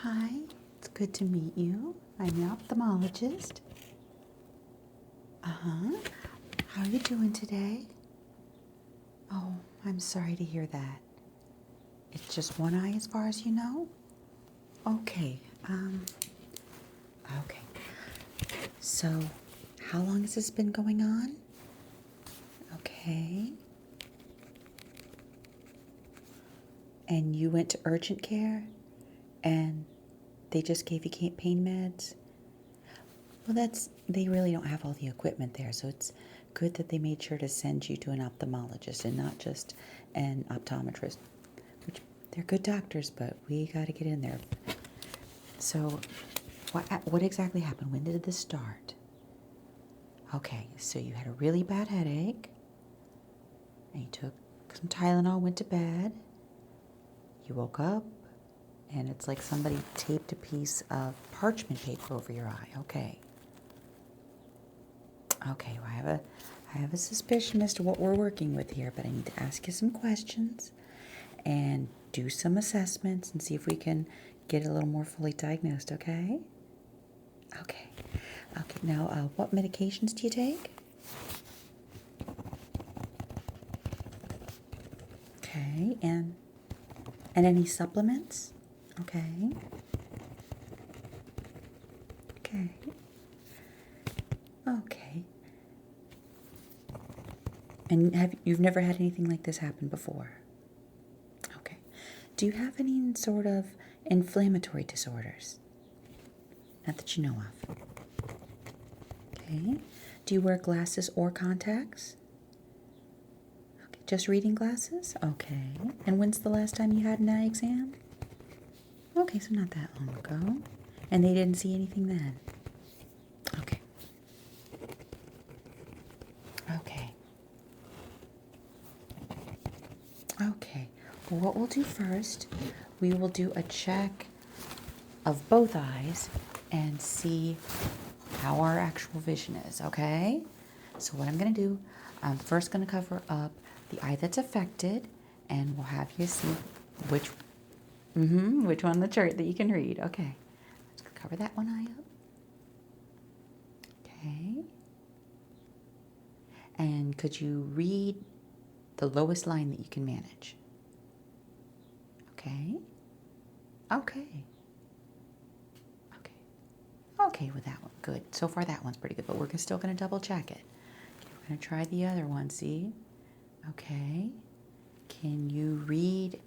Hi, it's good to meet you. I'm the ophthalmologist. Uh-huh. How are you doing today? Oh, I'm sorry to hear that. It's just one eye as far as you know? Okay, okay. So, how long has this been going on? Okay. And you went to urgent care? And they just gave you pain meds? Well, they really don't have all the equipment there, so it's good that they made sure to send you to an ophthalmologist and not just an optometrist, which they're good doctors, but we got to get in there. So, what exactly happened? When did this start? Okay, so you had a really bad headache, and you took some Tylenol, went to bed. You woke up, and it's like somebody taped a piece of parchment paper over your eye. Okay. Okay, well, I have a suspicion as to what we're working with here, but I need to ask you some questions and do some assessments and see if we can get it a little more fully diagnosed, okay? Okay. Okay, now, what medications do you take? Okay, and any supplements? Okay. Okay. Okay. And you've never had anything like this happen before? Okay. Do you have any sort of inflammatory disorders? Not that you know of. Okay. Do you wear glasses or contacts? Okay. Just reading glasses? Okay. And when's the last time you had an eye exam? Okay, so not that long ago. And they didn't see anything then? Okay. Okay. Okay. Well, what we'll do first, we will do a check of both eyes and see how our actual vision is, okay? So what I'm going to do, I'm first going to cover up the eye that's affected, and we'll have you see which one on the chart that you can read. Okay. Let's cover that one eye up. Okay. And could you read the lowest line that you can manage? Okay. Okay. Okay. Okay with that one. Good. So far that one's pretty good, but we're still going to double check it. Okay, we're going to try the other one, see? Okay. Can you read?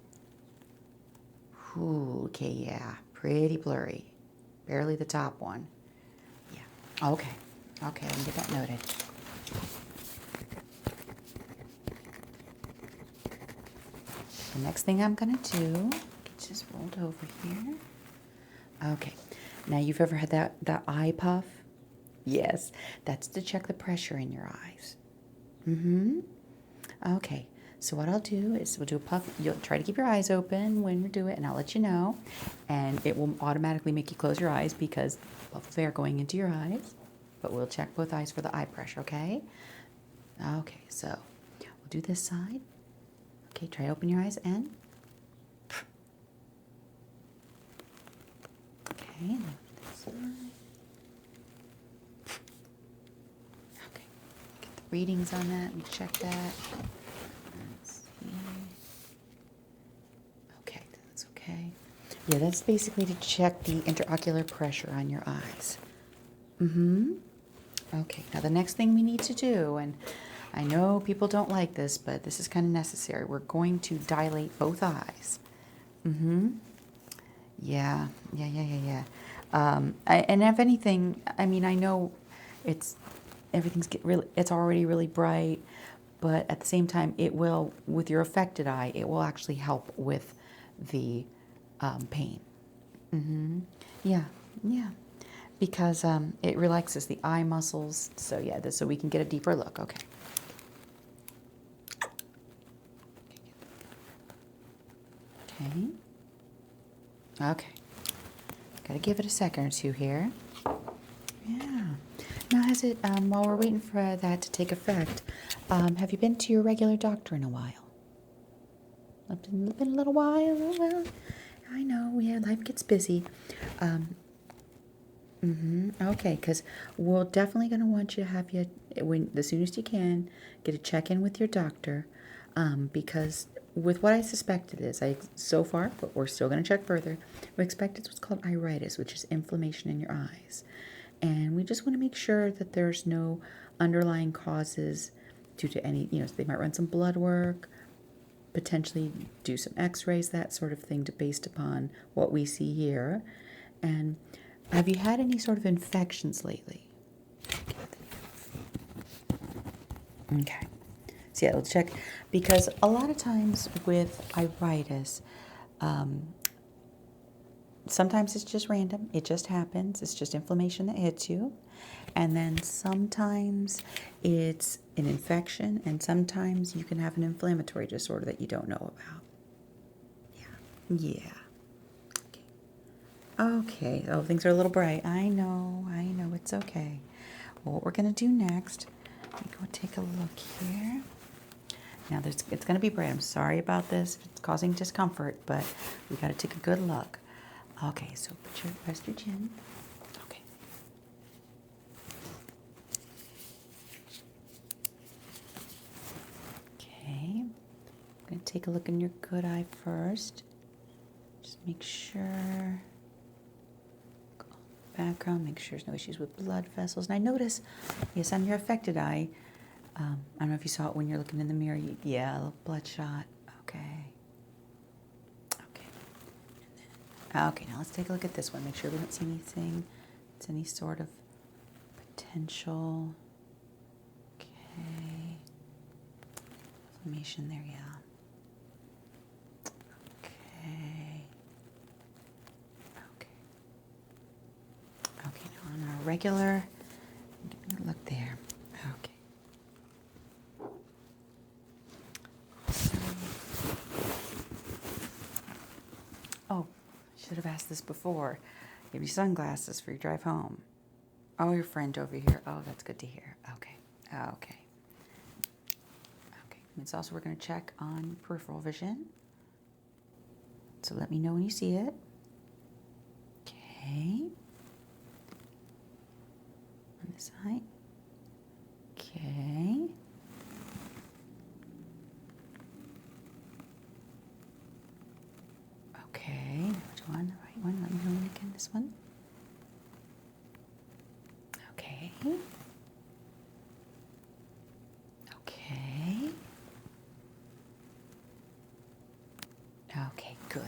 Ooh, okay, yeah. Pretty blurry. Barely the top one. Yeah. Okay. Okay, I can get that noted. The next thing I'm going to do, get this rolled over here. Okay. Now, you've ever had that eye puff? Yes. That's to check the pressure in your eyes. Okay. So what I'll do is we'll do a puff. You'll try to keep your eyes open when we do it, and I'll let you know. And it will automatically make you close your eyes because puff of air going into your eyes. But we'll check both eyes for the eye pressure, okay? Okay, so we'll do this side. Okay, try to open your eyes and... Okay, and then this side. Okay, get the readings on that. We check that. Let's see. Okay, that's okay. Yeah, that's basically to check the intraocular pressure on your eyes. Okay, now the next thing we need to do, and I know people don't like this, but this is kind of necessary. We're going to dilate both eyes. Yeah. And if anything, I mean, I know it's already really bright, but at the same time, it will, with your affected eye, it will actually help with the pain. Yeah. Because it relaxes the eye muscles. So yeah, so we can get a deeper look. Okay. Okay. Got to give it a second or two here. Yeah. Now, while we're waiting for that to take effect, have you been to your regular doctor in a while? Been a little while? Well, I know we Yeah, life gets busy. Okay, because we're definitely going to want you to have you, when the soonest you can, get a check-in with your doctor, because with what I suspect it is, so far, but we're still going to check further, we expect it's what's called iritis, which is inflammation in your eyes. And we just want to make sure that there's no underlying causes due to any, so they might run some blood work, potentially do some x-rays, that sort of thing, based upon what we see here. And have you had any sort of infections lately? Okay. So yeah, let's check. Because a lot of times with iritis, sometimes it's just random. It just happens. It's just inflammation that hits you. And then sometimes it's an infection, and sometimes you can have an inflammatory disorder that you don't know about. Yeah. Okay. Oh, things are a little bright. I know. It's okay. Well, what we're going to do next, let me go take a look here. Now, it's going to be bright. I'm sorry about this. It's causing discomfort, but we got to take a good look. Okay, so rest your chin. Okay. Okay. I'm going to take a look in your good eye first. Just make sure. Background, make sure there's no issues with blood vessels. And I notice, yes, on your affected eye, I don't know if you saw it when you're looking in the mirror. Yeah, a little bloodshot. Okay. Okay, now let's take a look at this one. Make sure we don't see anything. It's any sort of potential. Okay. Inflammation there, yeah. Okay. Okay, now on our regular, look there. Okay. Oh, I should have asked this before. Give you sunglasses for your drive home. Oh, your friend over here. Oh, that's good to hear. Okay. It's also, we're going to check on peripheral vision. So let me know when you see it. Okay. On this side. Okay. Okay. Which one? The right one. Let me know when again. This one. Okay. Okay. Okay, good.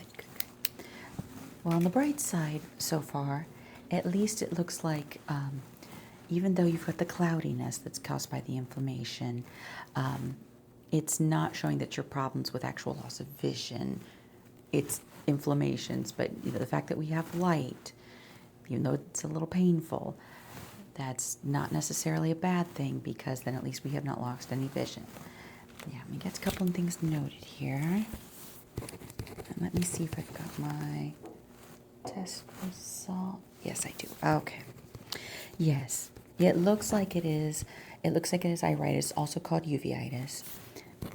Well, on the bright side so far, at least it looks like, even though you've got the cloudiness that's caused by the inflammation, it's not showing that your problems with actual loss of vision. It's inflammations, but the fact that we have light, even though it's a little painful, that's not necessarily a bad thing, because then at least we have not lost any vision. Yeah, let me get a couple of things noted here. And let me see if I've got my test result. Yes, I do. Okay. Yes. It looks like it is. It looks like it is iritis, also called uveitis.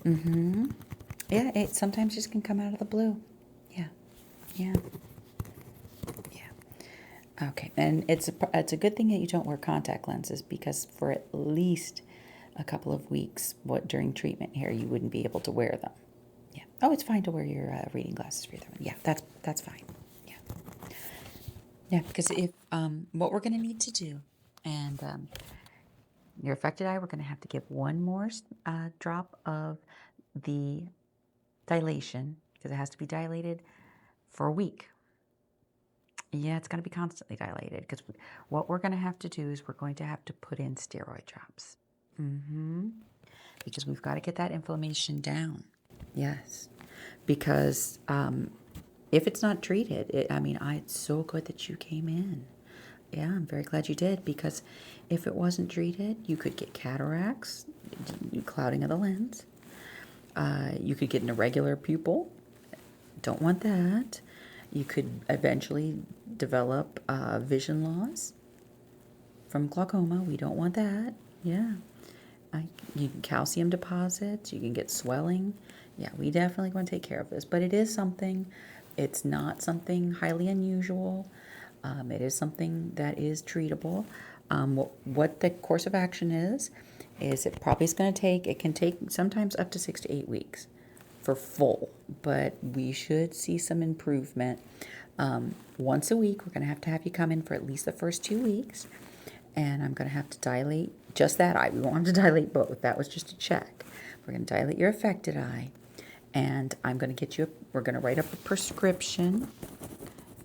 Yeah, it sometimes just can come out of the blue. Yeah. Okay, and it's a good thing that you don't wear contact lenses, because for at least a couple of weeks, during treatment here, you wouldn't be able to wear them. Yeah. Oh, it's fine to wear your reading glasses for your other one. Yeah, that's fine. Yeah, because if what we're going to need to do, and your affected eye, we're going to have to give one more drop of the dilation, because it has to be dilated for a week. Yeah, it's going to be constantly dilated, because what we're going to have to do is we're going to have to put in steroid drops. Because we've got to get that inflammation down. Yes. Because if it's not treated, it's so good that you came in. Yeah, I'm very glad you did, because if it wasn't treated, you could get cataracts, clouding of the lens. You could get an irregular pupil. Don't want that. You could eventually develop vision loss from glaucoma. We don't want that. Yeah. You can calcium deposits. You can get swelling. Yeah, we definitely want to take care of this. But it is something It's not something highly unusual. It is something that is treatable. What the course of action is it probably is going to take, it can take sometimes up to 6 to 8 weeks for full, but we should see some improvement. Once a week, we're going to have you come in for at least the first 2 weeks, and I'm going to have to dilate just that eye. We won't have to dilate both. That was just a check. We're going to dilate your affected eye, and I'm going to get you, we're going to write up a prescription,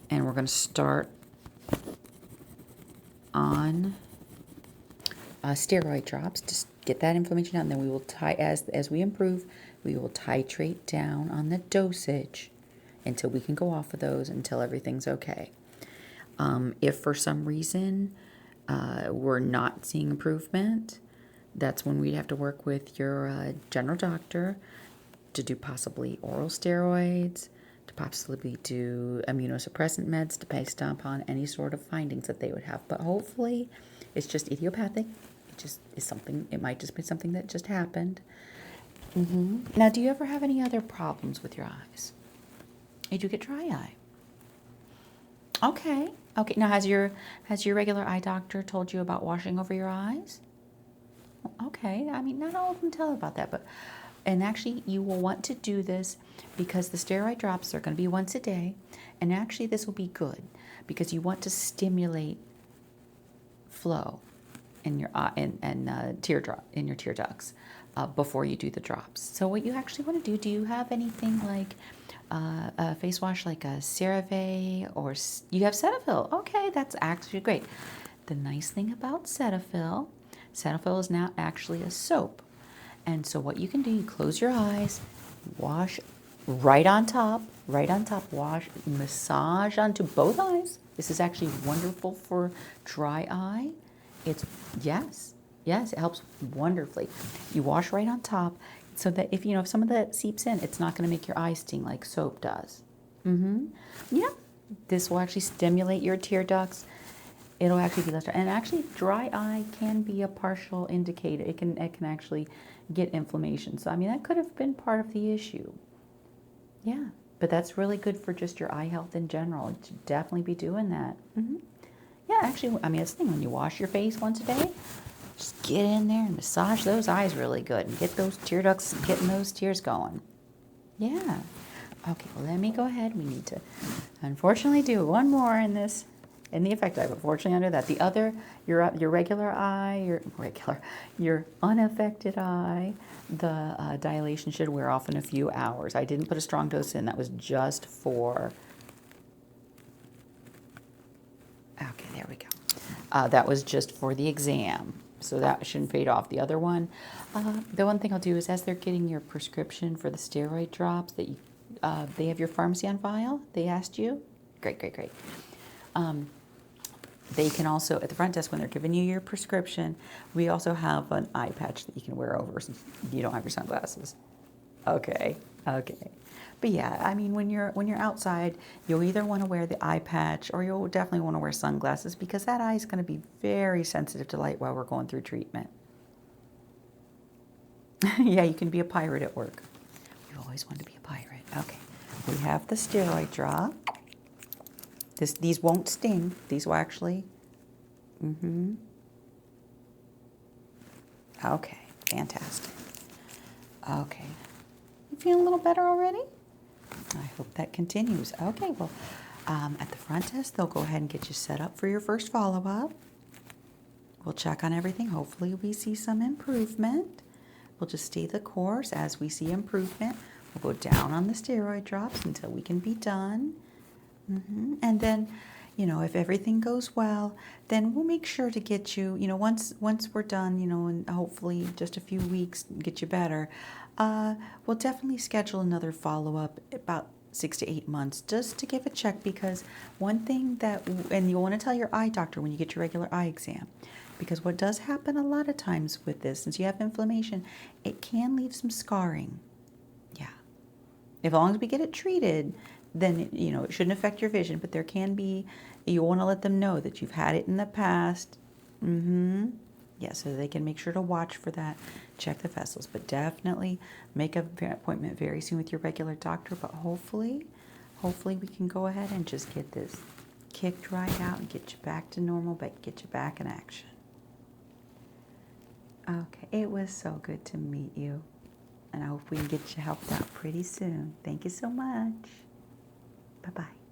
and we're going to start on steroid drops to get that inflammation out, and then we will as we improve, we will titrate down on the dosage until we can go off of those until everything's okay. If for some reason we're not seeing improvement, that's when we'd have to work with your general doctor to do possibly oral steroids, to possibly do immunosuppressant meds to based upon any sort of findings that they would have. But hopefully it's just idiopathic. It just is something, it might just be something that just happened. Now, do you ever have any other problems with your eyes? You do get dry eye. Okay. Now, has your regular eye doctor told you about washing over your eyes? Okay. I mean, not all of them tell about that, and actually, you will want to do this because the steroid drops are going to be once a day, and actually, this will be good because you want to stimulate flow in your eye and teardrop in your tear ducts before you do the drops. So, what you actually want to do? Do you have anything like a face wash like a CeraVe, or you have Cetaphil? Okay, that's actually great. The nice thing about Cetaphil is now actually a soap. And so what you can do, you close your eyes, wash right on top, wash, massage onto both eyes. This is actually wonderful for dry eye. Yes, it helps wonderfully. You wash right on top so that if some of that seeps in, it's not going to make your eye sting like soap does. Yeah, this will actually stimulate your tear ducts. It'll actually be less dry. And actually, dry eye can be a partial indicator. It can actually get inflammation. So, I mean, that could have been part of the issue. Yeah, but that's really good for just your eye health in general. You should definitely be doing that. Yeah, actually, I mean, that's the thing. When you wash your face once a day, just get in there and massage those eyes really good and get those tear ducts, getting those tears going. Yeah. Okay, well, let me go ahead. We need to, unfortunately, do one more in the affected eye, but fortunately under that. The other, your regular eye, your unaffected eye, the dilation should wear off in a few hours. I didn't put a strong dose in. That was just for, okay, there we go. That was just for the exam, so that shouldn't fade off. The other one, the one thing I'll do is as they're getting your prescription for the steroid drops, that they have your pharmacy on file. They asked you? Great. They can also, at the front desk, when they're giving you your prescription, we also have an eye patch that you can wear over since you don't have your sunglasses. Okay. But yeah, I mean, when you're outside, you'll either want to wear the eye patch or you'll definitely want to wear sunglasses because that eye is going to be very sensitive to light while we're going through treatment. Yeah, you can be a pirate at work. You always want to be a pirate. Okay. We have the steroid drop. These won't sting. These will actually. Okay, fantastic. Okay. You feeling a little better already? I hope that continues. Okay, well, at the front desk, they'll go ahead and get you set up for your first follow-up. We'll check on everything. Hopefully, we see some improvement. We'll just stay the course. As we see improvement, we'll go down on the steroid drops until we can be done. And then, if everything goes well, then we'll make sure to get you, once we're done, and hopefully just a few weeks get you better, we'll definitely schedule another follow-up about 6 to 8 months just to give a check, because one thing and you'll want to tell your eye doctor when you get your regular eye exam, because what does happen a lot of times with this, since you have inflammation, it can leave some scarring. Yeah. As long as we get it treated, then, it shouldn't affect your vision, but there can be, you want to let them know that you've had it in the past. Yeah, so they can make sure to watch for that, check the vessels, but definitely make an appointment very soon with your regular doctor, but hopefully hopefully we can go ahead and just get this kicked right out and get you back to normal, but get you back in action. Okay, it was so good to meet you, and I hope we can get you helped out pretty soon. Thank you so much. Bye-bye.